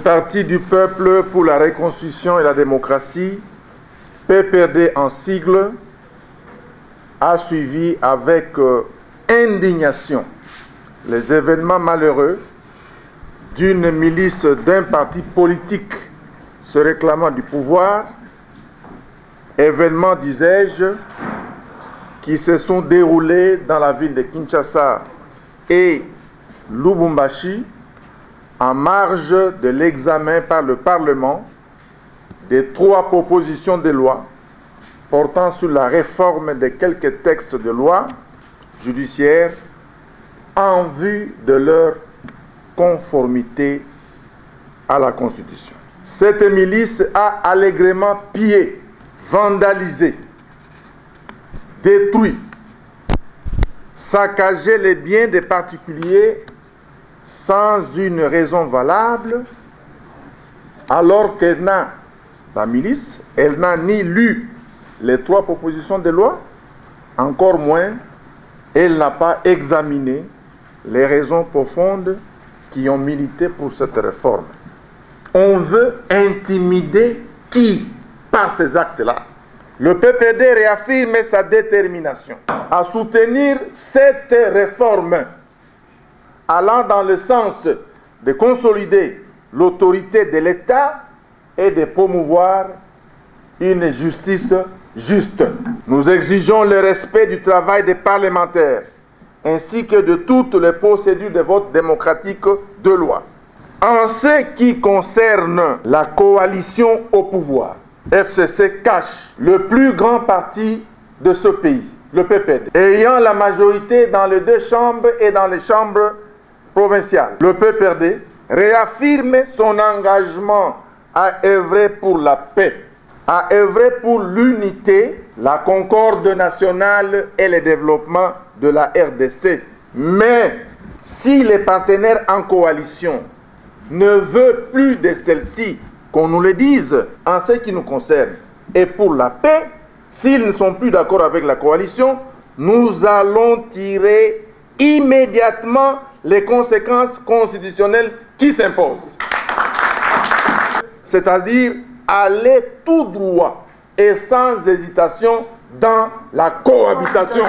Parti du peuple pour la reconstruction et la démocratie, PPRD en sigle, a suivi avec indignation les événements malheureux d'une milice d'un parti politique se réclamant du pouvoir, événements, disais-je, qui se sont déroulés dans la ville de Kinshasa et Lubumbashi en marge de l'examen par le Parlement des 3 propositions de loi portant sur la réforme de quelques textes de loi judiciaires en vue de leur conformité à la Constitution. Cette milice a allègrement pillé, vandalisé, détruit, saccagé les biens des particuliers sans une raison valable, alors qu'elle n'a, la milice, elle n'a ni lu les 3 propositions de loi, encore moins, elle n'a pas examiné les raisons profondes qui ont milité pour cette réforme. On veut intimider qui par ces actes-là? Le PPD réaffirme sa détermination à soutenir cette réforme allant dans le sens de consolider l'autorité de l'État et de promouvoir une justice juste. Nous exigeons le respect du travail des parlementaires ainsi que de toutes les procédures de vote démocratique de loi. En ce qui concerne la coalition au pouvoir, FCC cache le plus grand parti de ce pays, le PPD, ayant la majorité dans les 2 chambres et dans les chambres provinciales. Le PPD réaffirme son engagement à œuvrer pour la paix, à œuvrer pour l'unité, la concorde nationale et le développement de la RDC. Mais si les partenaires en coalition ne veulent plus de celle-ci, qu'on nous le dise en ce qui nous concerne, et pour la paix, s'ils ne sont plus d'accord avec la coalition, nous allons tirer immédiatement les conséquences constitutionnelles qui s'imposent. C'est-à-dire aller tout droit et sans hésitation dans la cohabitation.